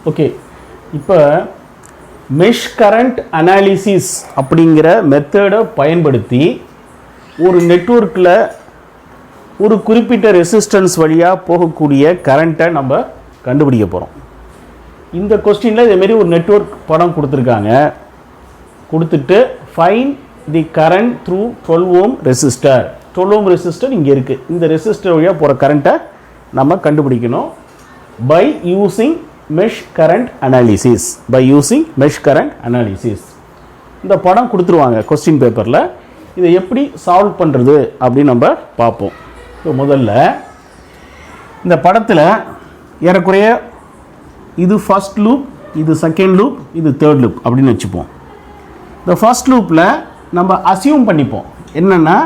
Okay, இப்போ mesh current analysis அப்படிங்கிற மெத்தடை பயன்படுத்தி ஒரு நெட்வொர்க்கில் ஒரு குறிப்பிட்ட ரெசிஸ்டன்ஸ் வழியாக போகக்கூடிய கரண்ட்டை நம்ம கண்டுபிடிக்க போகிறோம். இந்த கொஸ்டினில் இதேமாரி ஒரு நெட்வொர்க் படம் கொடுத்துருக்காங்க. கொடுத்துட்டு find the current through 12 ohm resistor. 12 ohm resistor இங்கே இருக்குது. இந்த ரெசிஸ்டர் வழியாக போகிற கரண்ட்டை நம்ம கண்டுபிடிக்கணும் by using mesh current analysis. இந்த படம் கொடுத்துருவாங்க கொஸ்டின் பேப்பரில். இதை எப்படி சால்வ் பண்ணுறது அப்படின்னு நம்ம பார்ப்போம். இப்போ முதல்ல இந்த படத்தில் ஏறக்குறைய இது ஃபர்ஸ்ட் லூப், இது செகண்ட் லூப், இது தேர்ட் லூப் அப்படின்னு வச்சுப்போம். இந்த ஃபர்ஸ்ட் லூப்பில் நம்ம அசியூம் பண்ணிப்போம் என்னென்னா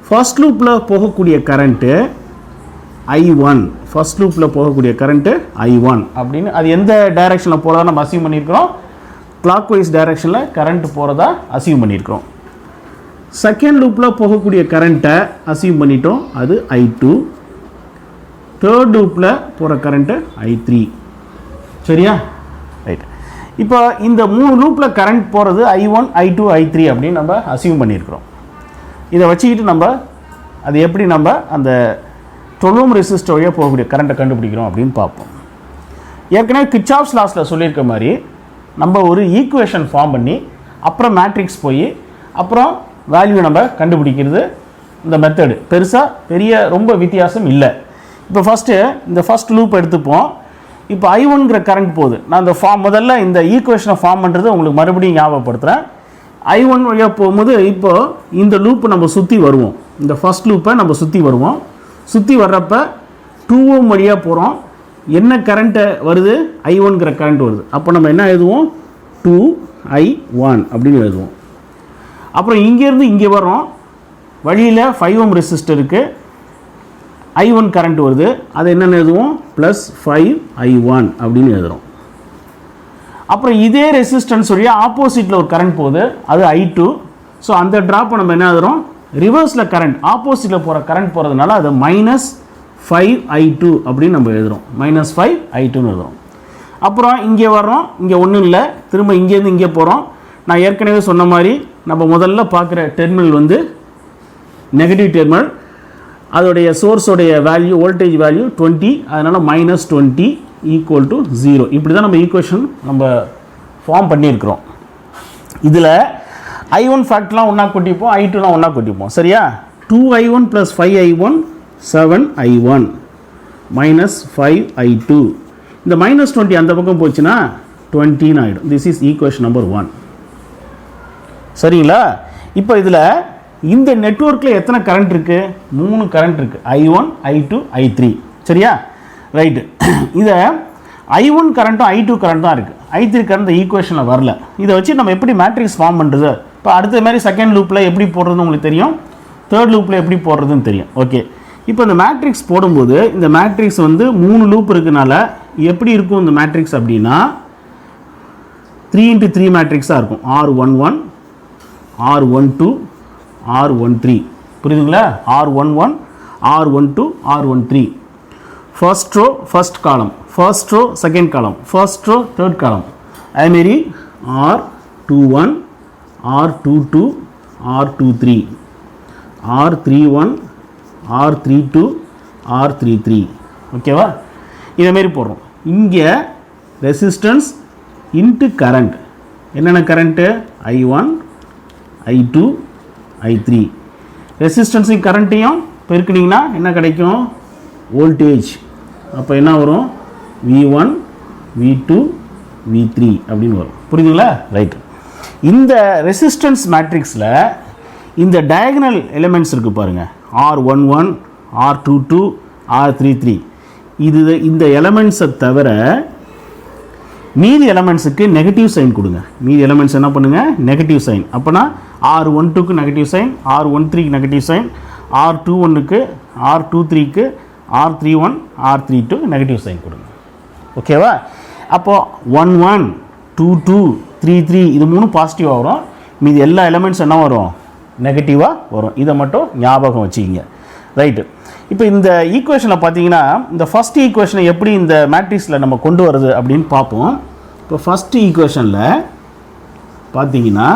ஃபர்ஸ்ட் லூப்பில் போகக்கூடிய கரண்ட்டு I1, ஃபர்ஸ்ட் லூப்பில் போகக்கூடிய கரண்ட்டு I1 அப்படின்னு. அது எந்த டைரெக்ஷனில் போகிறதா நம்ம அசியூம் பண்ணியிருக்கிறோம்? கிளாக் வைஸ் டைரெக்ஷனில் கரண்ட் போகிறதா அசியூம் பண்ணியிருக்கிறோம். செகண்ட் லூப்பில் போகக்கூடிய கரண்ட்டை அசியூம் பண்ணிட்டோம், அது I2. தேர்ட் லூப்பில் போகிற கரண்ட்டு I3. சரியா? ரைட். இப்போ இந்த 3 லூப்பில் கரண்ட் போகிறது I1, I2, I3 அப்படின்னு நம்ம அசியூம் பண்ணியிருக்கிறோம். இதை வச்சுக்கிட்டு நம்ம அது எப்படி நம்ம அந்த 12 ஓம் ரெசிஸ்டர் வழியாக போகக்கூடிய கரண்ட்டை கண்டுபிடிக்கிறோம் அப்படின்னு பார்ப்போம். ஏற்கனவே கிர்ச்சாஃப்ஸ் லாஸில் சொல்லியிருக்க மாதிரி நம்ம ஒரு ஈக்குவேஷன் ஃபார்ம் பண்ணி அப்புறம் மேட்ரிக்ஸ் போய் அப்புறம் வேல்யூ நம்ம கண்டுபிடிக்கிறது இந்த மெத்தடு. பெரிய ரொம்ப வித்தியாசம் இல்லை. இப்போ இந்த ஃபஸ்ட் லூப் எடுத்துப்போம். இப்போ I1ங்கிற கரண்ட் போகுது. நான் இந்த முதல்ல இந்த ஈக்குவேஷனை ஃபார்ம் பண்ணுறது உங்களுக்கு மறுபடியும் ஞாபகப்படுத்துகிறேன். I1 வழியாக போகும்போது இப்போது இந்த லூப்பை நம்ம சுற்றி வருவோம். இந்த ஃபஸ்ட் லூப்பை நம்ம சுற்றி வருவோம். சுற்றி வர்றப்ப 2 ஓம் வழியாக போகிறோம். என்ன கரண்ட்டு வருது? I1ங்கிற கரண்ட் வருது. அப்போ நம்ம என்ன எழுதுவோம்? 2I1 அப்படின்னு எழுதுவோம். அப்புறம் இங்கேருந்து இங்கே வரோம். வழியில் 5 ஓம் ரெசிஸ்டருக்கு I1 கரண்ட் வருது. அது என்னென்னு எழுதுவோம்? +5I1 அப்படின்னு எழுதுகிறோம். அப்புறம் இதே ரெசிஸ்டன்ஸ் வழியாக ஆப்போசிட்டில் ஒரு கரண்ட் போகுது, அது I2. ஸோ அந்த ட்ராப்பை நம்ம என்ன எழுதுகிறோம்? ரிவர்ஸில் கரண்ட் ஆப்போசிட்டில் போகிற கரண்ட் போகிறதுனால அது -5I2 அப்படின்னு நம்ம எழுதுகிறோம். -5I2ன்னு எழுதுகிறோம். அப்புறம் இங்கே வர்றோம். இங்கே ஒன்றும் இல்லை. திரும்ப இங்கேருந்து இங்கே போகிறோம். நான் ஏற்கனவே சொன்ன மாதிரி நம்ம முதல்ல பார்க்குற டெர்மினல் வந்து நெகட்டிவ் டெர்மினல். அதோடைய சோர்ஸோடைய வேல்யூ வோல்டேஜ் வேல்யூ 20. அதனால் -20 = 0. இப்படி தான் நம்ம ஈக்குவேஷன் நம்ம ஃபார்ம் பண்ணியிருக்கிறோம். இதில் I1 ஃபேக்ட்லாம் ஒன்றா கொட்டிப்போம், I2லாம் ஒன்றா கொட்டிப்போம். சரியா? 2I1 + 5I1 7I1 -5I2. இந்த -20 அந்த பக்கம் போச்சுன்னா 20 ஆகிடும். This is equation number 1. சரிங்களா? இப்போ இதில் இந்த நெட்வொர்க்கில் எத்தனை கரண்ட் இருக்குது? 3 கரண்ட் இருக்குது. I1, I2, I3. சரியா? ரைட்டு. இதை I1 கரண்ட்டும் I2 கரண்ட் தான் இருக்குது. I3 கரண்ட் ஈக்குவேஷனில் வரல. இதை வச்சு நம்ம எப்படி மேட்ரிக்ஸ் ஃபார்ம் பண்ணுறது? இப்போ அடுத்த மாதிரி செகண்ட் லூப்பில் எப்படி போடுறதுன்னு உங்களுக்கு தெரியும், தேர்ட் லூப்பில் எப்படி போடுறதுன்னு தெரியும். ஓகே, இப்போ இந்த மேட்ரிக்ஸ் போடும்போது இந்த மேட்ரிக்ஸ் வந்து 3 லூப் இருக்குனால எப்படி இருக்கும் இந்த மேட்ரிக்ஸ் அப்படின்னா 3x3 மேட்ரிக்ஸாக இருக்கும். R11, R12, R13. புரியுதுங்களா? R11, R12, R13. First row first column, first row second column, first row third column. அதேமாரி R21, R22, R23, R31, R32, R33. ஓகேவா? இதேமாரி போடுறோம். இங்கே ரெசிஸ்டன்ஸ் இன்ட்டு கரண்ட். என்னென்ன கரண்ட்டு? I1, I2, I3. ரெசிஸ்டன்ஸையும் கரண்ட்டையும் பெருக்கினீங்கன்னா என்ன கிடைக்கும்? Voltage. அப்போ என்ன வரும்? V1, V2, V3 அப்படின்னு வரும். புரியுதுங்களா? ரைட். இந்த ரெசிஸ்டன்ஸ் மேட்ரிக்ஸில் இந்த டயகனல் எலிமெண்ட்ஸ் இருக்குது பாருங்கள். R11, R22, R33. இந்த எலிமெண்ட்ஸை தவிர மீதி எலிமெண்ட்ஸுக்கு நெகட்டிவ் சைன் கொடுங்க. மீதி எலிமெண்ட்ஸ் என்ன பண்ணுங்கள்? Negative sign. அப்போனா R12க்கு நெகட்டிவ் சைன், R13க்கு நெகட்டிவ் சைன், R21க்கு, R23க்கு, R31, R32 நெகட்டிவ் சைன் கொடுங்க. ஓகேவா? அப்போது 11, 22, 33 இது 3 பாசிட்டிவாக வரும். மீதி எல்லா எலிமெண்ட்ஸ் என்ன வரும்? நெகட்டிவாக வரும். இதை மட்டும் ஞாபகம் வச்சுக்கிங்க. ரைட்டு. இப்போ இந்த ஈக்குவேஷனில் பார்த்தீங்கன்னா இந்த ஃபஸ்ட் ஈக்குவேஷனை எப்படி இந்த மேட்ரிக்ஸில் நம்ம கொண்டு வருது அப்படின்னு பார்ப்போம். இப்போ ஃபஸ்ட் ஈக்குவேஷனில் பார்த்தீங்கன்னா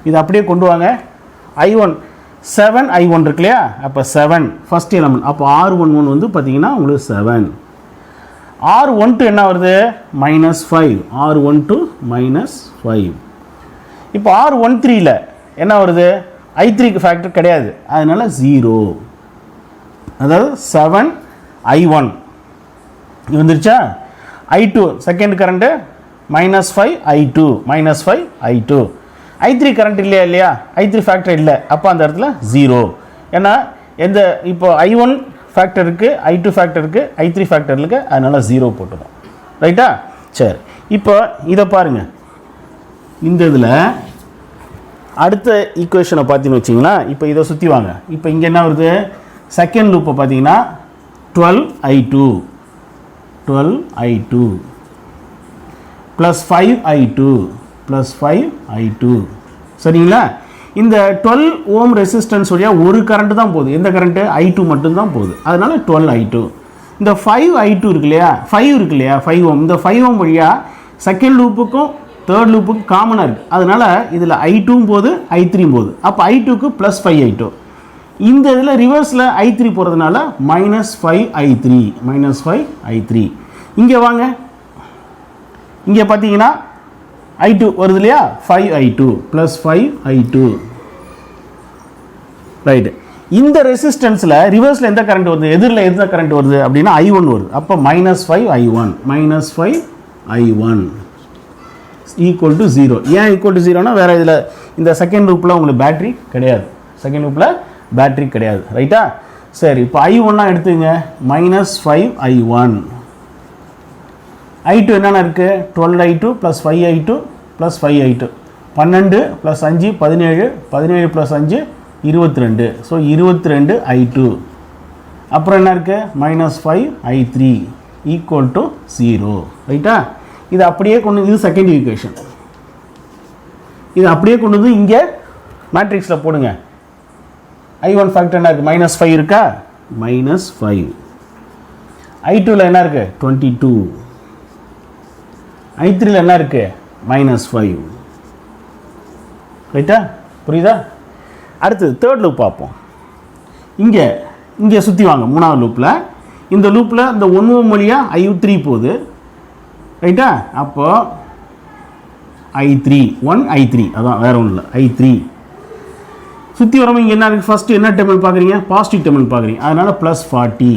இது அப்படியே கொண்டு வாங்க. I1 7I1 இருக்கு இல்லையா, அப்போ 7 ஃபஸ்ட் எலமெண்ட், அப்போ R11 வந்து பார்த்தீங்கன்னா உங்களுக்கு 7. R12 என்ன வருது -5, R12 -5. இப்போ R13ல் என்ன வருது, I3க்கு ஃபேக்டர் கிடையாது, அதனால 0. அதாவது 7I1 வந்துருச்சா. I2 second current -5I2, -5I2. I3 current இல்லையா, I3 ஃபேக்டர் இல்லை, அப்போ அந்த இடத்துல 0. ஏன்னா எந்த இப்போ I1 ஃபேக்டர் இருக்குது, I2 ஃபேக்டர் இருக்குது, I3 ஃபேக்டர் இருக்குது, அதனால் 0 போட்டுடும். ரைட்டா. சரி, இப்போ இதை பாருங்கள். இந்த இதில் அடுத்த ஈக்குவேஷனை பார்த்தீங்கன்னு வச்சிங்களா, இப்போ இதை சுற்றி வாங்க. இப்போ இங்கே என்ன வருது, செகண்ட் லூப்பை பார்த்தீங்கன்னா 12I2 plus 5I2 plus 5I2. சரிங்களா. இந்த 12 ஓம் ரெசிஸ்டன்ஸ் வழியாக ஒரு கரண்ட்டு தான் போகுது. எந்த கரண்ட்டு, I2 மட்டும்தான் போகுது, அதனால் 12I2. இந்த 5I2 இருக்கு இல்லையா, 5 இருக்கு இல்லையா, 5 ஓம், இந்த 5 ஓம் வழியாக செகண்ட் லூப்புக்கும் தேர்ட் லூப்புக்கும் காமனாக இருக்குது, அதனால் இதில் I2ம் போகுது, I3ம் போகுது, அப்போ I2க்கு ப்ளஸ் 5I2. இந்த இதில் ரிவர்ஸில் I3 போகிறதுனால -5I3. இங்கே வாங்க, இங்கே பார்த்தீங்கன்னா I2 வருது இல்லையா, 5I2 ப்ளஸ் 5I2. ரைட்டு. இந்த ரெசிஸ்டன்ஸில் ரிவர்ஸில் எந்த கரண்ட் வருது, எதிரில் எந்த கரண்ட் வருது அப்படின்னா I1 வருது, அப்போ -5I1 ஈக்குவல் டு 0. ஏன் ஈக்குவல் டு 0னா, வேறு இதில் இந்த செகண்ட் லூப்பில் உங்களுக்கு பேட்ரி கிடையாது, செகண்ட் லூப்பில் பேட்ரி கிடையாது. ரைட்டா. சரி, இப்போ I1 எடுத்துங்க, -5I1. I2 என்னென்ன இருக்குது, 12I2 plus 5I2 plus 5I2, 12 plus 5 17, 17 plus 5 22, so 22I2. அப்புறம் என்ன இருக்குது, -5I3 ஈக்குவல் டு 0. ரைட்டா. இது அப்படியே கொண்டு, இது செகண்ட் ஈக்குவேஷன், இது அப்படியே கொண்டு வந்து இங்கே மேட்ரிக்ஸில் போடுங்க. I1 ஃபேக்டர் என்ன இருக்குது, -5 இருக்கா, -5. I2ல் என்ன இருக்குது, 22. I3ல் என்ன இருக்குது, -5. ரைட்டா, புரியுதா. அடுத்தது தேர்ட் லூப் பார்ப்போம். இங்கே சுற்றி வாங்க, மூணாவது லூப்பில். இந்த லூப்பில் இந்த 1 ஓம் வழியாக I3 போகுது. ரைட்டா. அப்போ I3 1I3, அதான் வேறு ஒன்றும் இல்லை, I3 சுற்றி வரவும் இங்கே என்ன இருக்குது, ஃபஸ்ட்டு என்ன டெர்மினல் பார்க்குறீங்க, பாசிட்டிவ் டெர்மினல் பார்க்குறீங்க, அதனால் +40.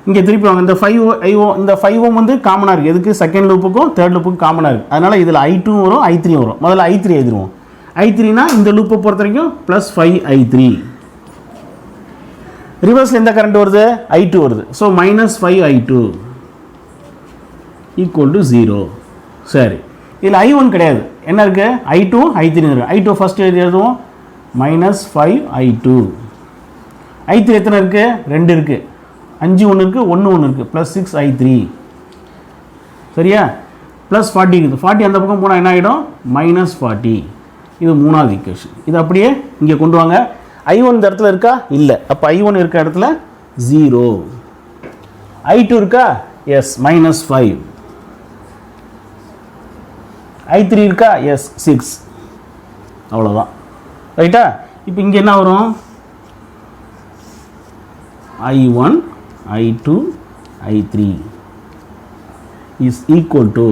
இங்கே திருப்பி வாங்க, இந்த 5 ஓம் வந்து காமனாக இருக்குது, எதுக்கு, செகண்ட் லூப்புக்கும் தேர்ட் லூப்புக்கும் காமனாக இருக்குது, அதனால் இதில் I2 வரும், I3 வரும். முதல்ல I3 எழுதிடுவோம். I3னா இந்த லூப்பை பொறுத்த வரைக்கும் +5I3. ரிவர்ஸில் எந்த கரண்ட் வருது, I2 வருது, ஸோ -5I2 ஈக்குவல் டு 0. சரி, இதில் I1 கிடையாது, என்ன இருக்குது, I2 I3 இருக்குது. I2 ஃபஸ்ட்டு எழுதுவோம், -5I2. I3 எத்தனை இருக்குது, 2 இருக்குது, 5 1 இருக்குது, 1 இருக்குது, ப்ளஸ் 6I3. சரியா. ப்ளஸ் 40 இருக்குது, 40 அந்த பக்கம் போனால் என்ன ஆகிடும், -40. இது மூணாவது ஈக்குவேஷன். இது அப்படியே இங்கே கொண்டு வாங்க. I1 இந்த இடத்துல இருக்கா, இல்லை, அப்போ I1 இருக்க இடத்துல 0. I2 இருக்கா, எஸ், -5. I3 இருக்கா, எஸ், 6. அவ்வளோதான். ரைட்டா. இப்போ இங்கே என்ன வரும், I1 I2 I3 is equal to,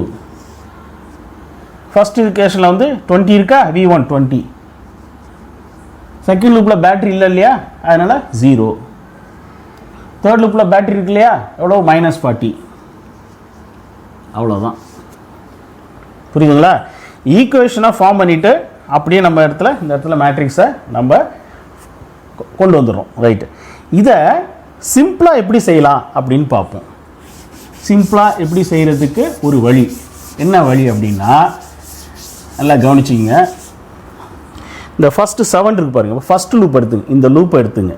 first ஈக்குவேஷனில் வந்து 20 இருக்கா, V1 20. செகண்ட் லூப்பில் பேட்டரி இல்லை இல்லையா, அதனால் 0. தேர்ட் லூப்பில் பேட்டரி இருக்கு இல்லையா, எவ்வளோ, -40. அவ்வளோதான். புரியுதுங்களா. ஈக்குவேஷனை ஃபார்ம் பண்ணிவிட்டு அப்படியே நம்ம இந்த இடத்துல மேட்ரிக்ஸை நம்ம கொண்டு வந்துடுறோம். ரைட்டு. இதை சிம்பிளாக எப்படி செய்யலாம் அப்படின்னு பார்ப்போம். சிம்பிளாக எப்படி செய்கிறதுக்கு ஒரு வழி, என்ன வழி அப்படின்னா, நல்லா கவனிச்சிங்க. இந்த ஃபஸ்ட்டு 7 இருக்கு பாருங்கள், ஃபஸ்ட்டு லூப் எடுத்துங்க, இந்த லூப்பை எடுத்துங்க.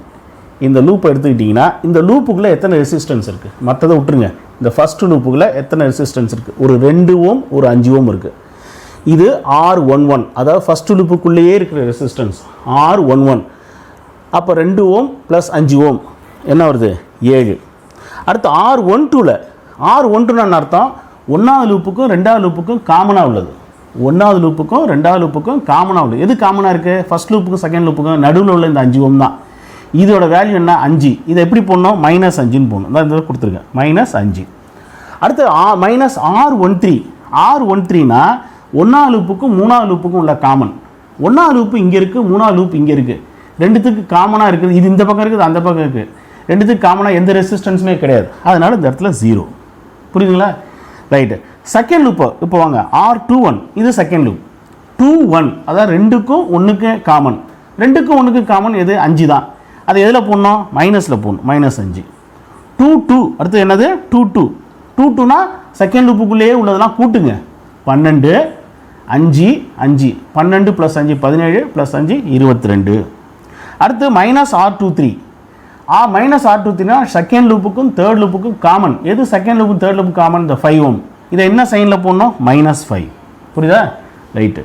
இந்த லூப்பை எடுத்துக்கிட்டிங்கன்னா இந்த லூப்புக்குள்ளே எத்தனை ரெசிஸ்டன்ஸ் இருக்குது, மற்றதை விட்டுருங்க. இந்த ஃபஸ்ட்டு லூப்புக்குள்ளே எத்தனை ரெசிஸ்டன்ஸ் இருக்குது, ஒரு 2 ஓம் ஒரு 5 ஓம் இருக்குது. இது R11, அதாவது ஃபஸ்ட்டு லூப்புக்குள்ளேயே இருக்கிற ரெசிஸ்டன்ஸ் R11. அப்போ 2 ஓம் ப்ளஸ் 5 ஓம் என்ன வருது 7. அடுத்து R12ல் R12 அர்த்தம் 1வது லூப்புக்கும் 2வது லூப்புக்கும் காமனாக உள்ளது. 1வது லூப்புக்கும் 2வது லூப்புக்கும் காமனாக உள்ளது. எது காமனாக இருக்குது? ஃபஸ்ட் லூப்புக்கும் செகண்ட் லூப்புக்கும் நடுவில் உள்ள இந்த 5 ஓம் தான். இதோட வேல்யூ என்ன 5. இதை எப்படி போடணும்? -5ன்னு போடணும். தான் இதை கொடுத்துருக்கேன் -5. அடுத்து R13னா 1வது லூப்புக்கும் 3வது லூப்புக்கும் உள்ள காமன். 1வது லூப்பு இங்கே இருக்குது, 3வது லூப் இங்கே இருக்குது. ரெண்டுத்துக்கு காமனாக இருக்குது. இது இந்த பக்கம் இருக்குது, அந்த பக்கம் இருக்குது. ரெண்டுத்துக்கு காமனாக எந்த ரெசிஸ்டன்ஸுமே கிடையாது. அதனால் இந்த இடத்துல 0. புரியுதுங்களா? ரைட்டு. செகண்ட் லூப்பு இப்போ வாங்க. R21 இது செகண்ட் லூப். 21 அதாவது 2க்கும் 1க்கு காமன். 2க்கும் 1க்கு காமன் எது? 5 தான். அது எதில் போடணும்? மைனஸில் போடணும். -5. 22 அடுத்து என்னது? 22னா செகண்ட் லூப்புக்குள்ளேயே உள்ளதெல்லாம் கூட்டுங்க. 12 5 5 12 + 5 17 + 5 22. அடுத்து -R23 -R23னா செகண்ட் லூப்புக்கும் தேர்ட் லூப்புக்கும் காமன். எது செகண்ட் லூப்புக்கும் தேர்ட் லூப்புக்கும் காமன்? இந்த 5 ஓம். இதை என்ன சைனில் போடணும்? -5. புரியுதா? ரைட்டு.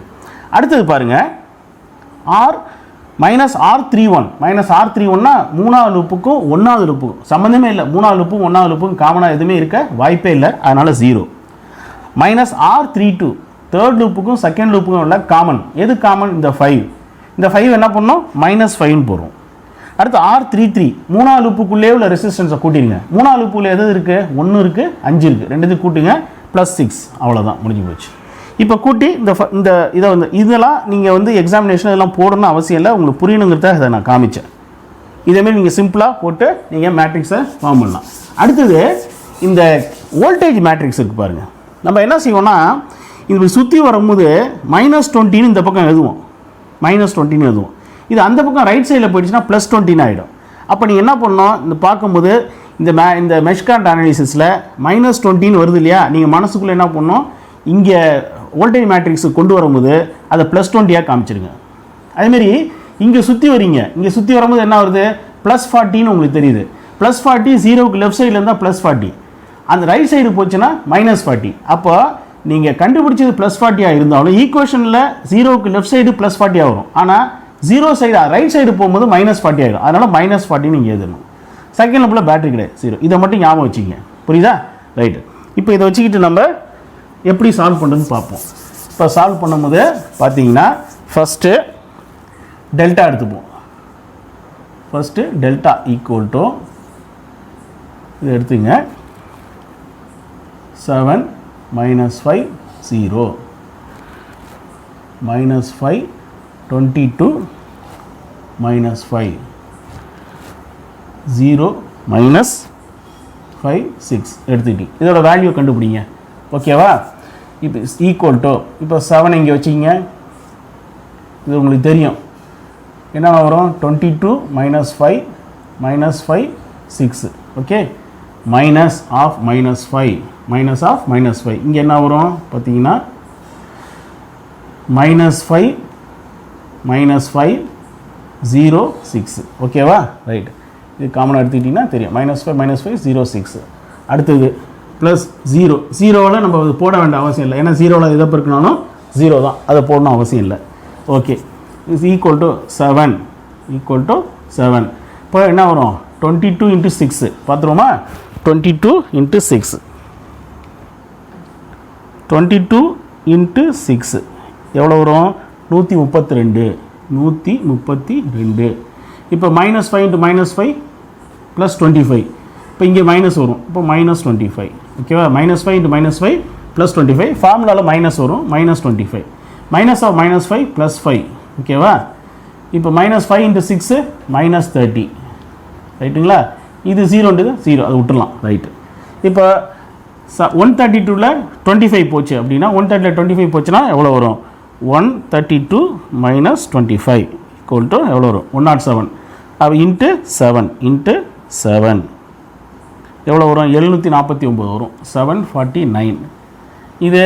அடுத்தது பாருங்கள். -R31 -R31னா 3வது லூப்புக்கும் 1வது லூப்புக்கும் சம்மந்தமே இல்லை. 3வது லூப்புக்கும் 1வது லூப்புக்கும் காமனாக எதுவுமே இருக்க வாய்ப்பே இல்லை. அதனால் 0. -R32 தேர்ட் லூப்புக்கும் செகண்ட் லூப்புக்கும் உள்ள காமன். எது காமன்? இந்த 5. இந்த 5 என்ன பண்ணணும்? -5ன்னு போடுறோம். அடுத்து R33 3வது லூப்புக்குள்ளே உள்ள ரெசிஸ்டன்ஸை கூட்டிடுங்க. 3வது லூப்புக்குள்ளே எது இருக்குது? 1 இருக்குது, 5 இருக்குது. ரெண்டுத்துக்கு கூட்டுங்க +6. அவ்வளோதான், முடிஞ்சு போச்சு. இப்போ கூட்டி இந்த இதை வந்து இதெல்லாம் நீங்கள் வந்து எக்ஸாமினேஷன் இதெல்லாம் போடணும்னு அவசியம் இல்லை. உங்களுக்கு புரியணுங்கிறத இதை நான் காமிச்சேன். இதேமாரி நீங்கள் சிம்பிளாக போட்டு நீங்கள் மேட்ரிக்ஸை ஃபார்ம் பண்ணலாம். அடுத்தது இந்த வோல்டேஜ் மேட்ரிக்ஸ் இருக்குது பாருங்கள். நம்ம என்ன செய்வோம்னா இப்படி சுற்றி வரும்போது -20ன்னு இந்த பக்கம் எழுதுவோம். -20ன்னு எழுதுவோம். இது அந்த பக்கம் ரைட் சைடில் போயிடுச்சுன்னா +20ன்னு ஆகிடும். அப்போ நீங்கள் என்ன பண்ணணும்? இந்த பார்க்கும்போது இந்த மெஷ் கரண்ட் அனாலிசிஸில் -20ன்னு வருது இல்லையா? நீங்கள் மனசுக்குள்ளே என்ன பண்ணணும்? இங்கே வோல்டேஜ் மேட்ரிக்ஸு கொண்டு வரும்போது அதை +20 காமிச்சிருங்க. அதேமாரி இங்கே சுற்றி வரீங்க. இங்கே சுற்றி வரும்போது என்ன வருது? +40ன்னு உங்களுக்கு தெரியுது. +40 0க்கு லெஃப்ட் சைடில் இருந்தால் +40, அந்த ரைட் சைடு போச்சுன்னா -40. அப்போ நீங்கள் கண்டுபிடிச்சது +40 இருந்தாலும் ஈக்குவேஷனில் 0க்கு லெஃப்ட் சைடு +40 வரும். ஆனால் 0 சைடு ரைட் சைடு போகும்போது -40 ஆகிடும். அதனால் -40 நீங்கள் எழுதணும். செகண்ட் லூப்பில் பேட்டரி கிடையாது, 0. இதை மட்டும் ஞாபகம் வச்சுக்கிங்க. புரியுதா? ரைட்டு. இப்போ இதை வச்சுக்கிட்டு நம்ம எப்படி சால்வ் பண்ணுறதுன்னு பார்ப்போம். இப்போ சால்வ் பண்ணும்போது பார்த்தீங்கன்னா ஃபஸ்ட்டு டெல்டா எடுத்துப்போம். ஃபஸ்ட்டு டெல்டா ஈக்குவல் டு இது எடுத்துங்க 7 -5 0 -5 22 -5 0 -5 6 எடுத்துக்கிட்டீங்க. இதோட வேல்யூ கண்டுபிடிங்க. ஓகேவா? இப்போ ஈக்குவல் டு இப்போ 7 இங்கே வச்சிங்க. இது உங்களுக்கு தெரியும் என்ன வரும்? 22 -5 -5 6. ஓகே, -5 -5 இங்கே என்ன வரும் பார்த்தீங்கன்னா -5 -5 0 6. ஓகேவா? ரைட். இது காமனாக எடுத்துக்கிட்டிங்கன்னா தெரியும். -5 -5 0 6. அடுத்தது +0. 0வில் நம்ம போட வேண்டிய அவசியம் இல்லை. ஏன்னா 0வில் எதை பெருக்கினாலும் 0 தான், அதை போடணும் அவசியம் இல்லை. ஓகே, இஸ் ஈக்குவல் டு 7 இப்போ என்ன வரும்? 22 × 6 பார்த்துருவோமா? 22 × 6 22 × 6 எவ்வளோ வரும்? 132. இப்போ -5 × -5 +25. இப்போ இங்கே மைனஸ் வரும். இப்போ -25. ஓகேவா? -5 × -5 +25. ஃபார்முலாவில் மைனஸ் வரும். -25 -5 +5. ஓகேவா? இப்போ -5 × 6 -30. ரைட்டுங்களா? இது 0ன்றது 0, அது விட்டுடலாம். ரைட்டு. இப்போ 132ல் 25 போச்சு அப்படின்னா 130ல் 25 போச்சுன்னா எவ்வளோ வரும்? 132 - 25 = எவ்வளோ வரும்? 107. அப்போ × 7 எவ்வளோ வரும்? 749 வரும். 749. இது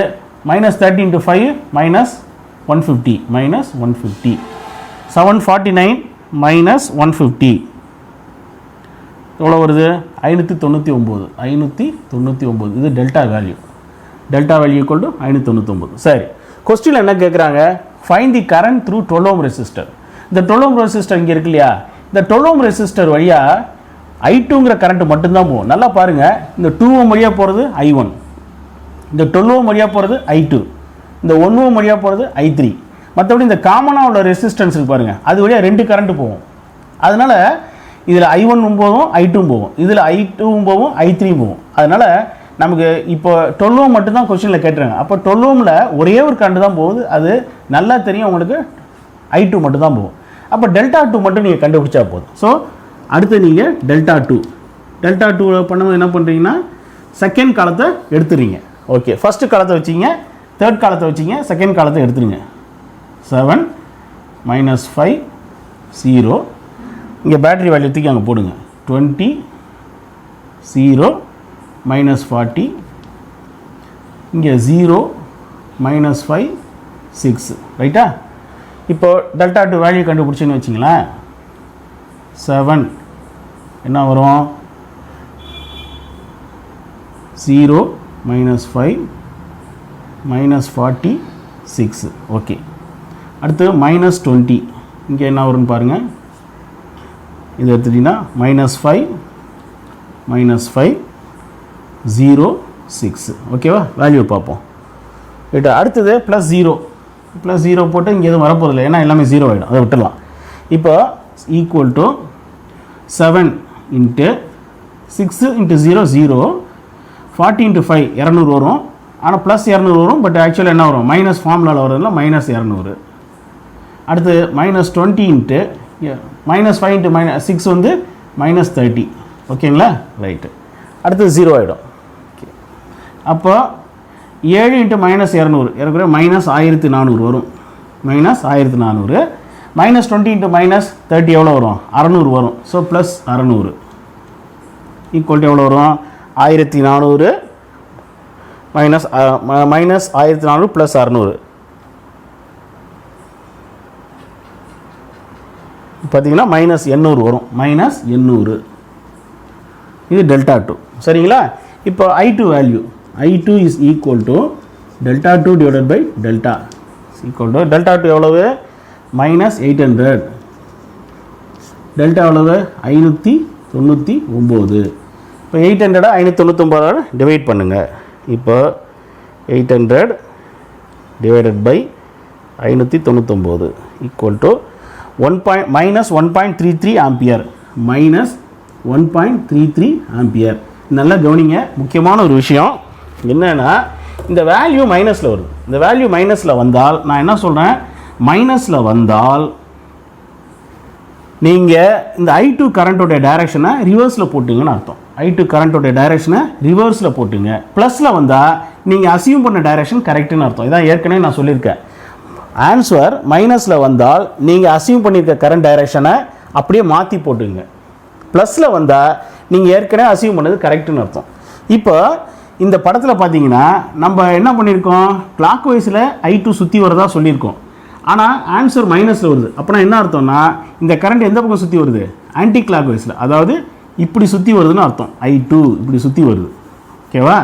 -30 × 5 -150 -150. 749 - 150 எவ்வளோ வருது? 599. இது டெல்டா வேல்யூ. Delta value = 599. சரி, கொஸ்டினில் என்ன கேட்குறாங்க? Find the current through 12 ohm resistor. இந்த 12 ஓம் ரெசிஸ்டர் இங்கே இருக்கு இல்லையா? இந்த 12 ஓம் ரெசிஸ்டர் வழியாக I2ங்கிற கரண்ட் மட்டும்தான் போகும். நல்லா பாருங்கள், இந்த 2 ஓம் வழியாக போகிறது I1, இந்த 12 ஓம் வழியாக போகிறது I2, இந்த 1 ஓம் வழியாக போகிறது I3. மற்றபடி இந்த காமனாக உள்ள ரெசிஸ்டன்ஸ் இருக்கு பாருங்கள், அது வழியாக 2 கரண்ட் போகும். அதனால் இதில் I1 போகும், I2 போகும், இதில் I2 போகும், I3 போகும். அதனால் நமக்கு இப்போ 12 ஓம் மட்டும்தான் கொஸ்டினில் கேட்டுறாங்க. அப்போ 12 ஓமில் ஒரே ஒரு கரண்ட் தான் போகுது, அது நல்லா தெரியும் உங்களுக்கு, I2 மட்டும் தான் போகும். அப்போ டெல்டா 2 மட்டும் நீங்கள் கண்டுபிடிச்சா போதும். ஸோ அடுத்து நீங்கள் டெல்டா 2 பண்ணும்போது என்ன பண்ணுறீங்கன்னா செகண்ட் காலத்தை எடுத்துடுறீங்க. ஓகே, ஃபஸ்ட்டு காலத்தை வச்சிங்க, தேர்ட் காலத்தை வச்சிங்க, செகண்ட் காலத்தை எடுத்துருங்க. 7 - 5 0. இங்கே பேட்டரி வேல்யூ தூக்கி அங்கே போடுங்க. 20 0 - 40. இங்கே 0 - 5 6. ரைட்டா? இப்போ டெல்டா 2 வேல்யூ கண்டுபிடிச்சின்னு வச்சிங்களேன். 7 என்ன வரும்? 0 - 5 - 40 6. ஓகே, அடுத்து -20. இங்கே என்ன வரும்னு பாருங்கள். இது எடுத்துட்டிங்கன்னா -5 - 5 0 6. ஓகேவா? வேல்யூ பார்ப்போம். ரைட்டா? அடுத்தது +0 போட்டு இங்கே எதுவும் வரப்போதில்லை, ஏன்னா எல்லாமே 0 ஆகிடும், அதை விட்டுடலாம். இப்போ ஈக்குவல் டு 7 × 6 × 0 0, 40 × 5 200 வரும். ஆனால் +200 வரும், பட் ஆக்சுவலாக என்ன வரும்? மைனஸ் ஃபார்முலாவில் வரதுல -200. அடுத்து -20 -5 × -6 வந்து -30. ஓகேங்களா? ரைட்டு. அடுத்து 0 ஆகிடும். ஓகே, அப்போ 7 × -200 ஏற்கனவே -1400 வரும். -1400 -20 × -30 எவ்வளோ வரும்? 600 வரும். ஸோ +600 ஈக்குவல் எவ்வளோ வரும்? 1400 -1400 + 600 பார்த்தீங்கன்னா -800 வரும். -800. இது டெல்டா 2. சரிங்களா? இப்போ I2 value, I2 is equal to delta 2 divided by delta equal to delta 2 எவ்வளவு? -800. டெல்டா எவ்வளவு? 599. இப்போ 800 599 டிவைட் பண்ணுங்கள். இப்போ 800 divided by 599 equal to -1.33 ampere. -1.33 ampere. நல்லா கவனிங்க, முக்கியமான ஒரு விஷயம் என்னன்னா, இந்த வேல்யூ மைனஸில் வருது. இந்த வேல்யூ மைனஸில் வந்தால் நான் என்ன சொல்கிறேன், மைனஸில் வந்தால் நீங்கள் இந்த I2 கரண்ட்டோடைய டைரக்ஷனை ரிவர்ஸில் போட்டுங்கன்னு அர்த்தம். I2 கரண்ட்டோடைய டைரக்ஷனை ரிவர்ஸில் போட்டுங்க. ப்ளஸில் வந்தால் நீங்கள் அசியூம் பண்ண டைரக்ஷன் கரெக்டுன்னு அர்த்தம். இதான் ஏற்கனவே நான் சொல்லியிருக்கேன். ஆன்சர் மைனஸில் வந்தால் நீங்கள் அசியூம் பண்ணியிருக்க கரண்ட் டைரக்ஷனை அப்படியே மாற்றி போட்டுங்க. ப்ளஸில் வந்தால் நீங்கள் ஏற்கனவே அசியூம் பண்ணது கரெக்டுன்னு அர்த்தம். இப்போ இந்த படத்தில் பார்த்தீங்கன்னா நம்ம என்ன பண்ணியிருக்கோம், கிளாக் வைஸில் I2 சுற்றி வரதா சொல்லியிருக்கோம். ஆனால் ஆன்சர் மைனஸில் வருது. அப்போனா என்ன அர்த்தம்னா, இந்த கரண்ட் எந்த பக்கம் சுற்றி வருது? ஆன்டி கிளாக் வைஸில், அதாவது இப்படி சுற்றி வருதுன்னு அர்த்தம். I2 இப்படி சுற்றி வருது. ஓகேவா?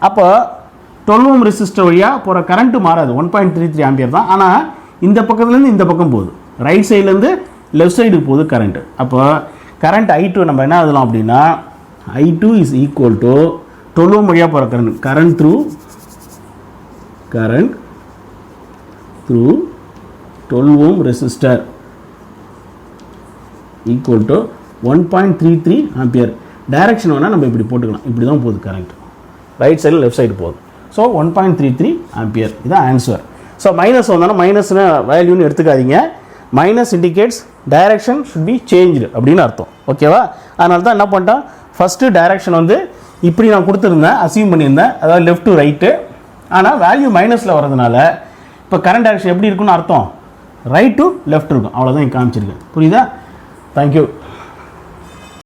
அப்போ 12 ஓம் ரெசிஸ்டர் வழியாக போகிற கரண்ட்டு மாறாது, 1.33 ஆம்பியர் தான். ஆனால் இந்த பக்கத்துலேருந்து இந்த பக்கம் போகுது, ரைட் சைட்லேருந்து லெஃப்ட் சைடுக்கு போகுது கரண்ட்டு. அப்போ கரண்ட் I2 நம்ம என்ன எழுதலாம் அப்படின்னா, I2 இஸ் ஈக்குவல் டு 12 ஓம் வழியாக போகிற current through 12 ohm resistor equal to 1.33 ampere. Direction வேணால் நம்ம இப்படி போட்டுக்கலாம், இப்படி தான் போகுது கரண்ட், ரைட் சைடில் லெஃப்ட் சைடு போகுது. ஸோ 1.33 ஆம்பியர், இதுதான் ஆன்சர். ஸோ மைனஸ் வந்தாலும் மைனஸ்னு வேல்யூன்னு எடுத்துக்காதீங்க. Minus indicates direction should be changed அப்படின்னு அர்த்தம். ஓகேவா? அதனால தான் என்ன பண்ணிட்டேன், ஃபஸ்ட்டு டைரக்ஷன் வந்து இப்படி நான் கொடுத்துருந்தேன், அசியூம் பண்ணியிருந்தேன், அதாவது லெஃப்ட் டு ரைட்டு. ஆனால் வேல்யூ மைனஸில் வரதுனால இப்போ கரண்ட் டைரக்ஷன் எப்படி இருக்குன்னு அர்த்தம், ரைட் டு லெஃப்ட் இருக்கும். அவ்வளோதான் காமிச்சிருக்கேன். புரியுதா? தேங்க்யூ.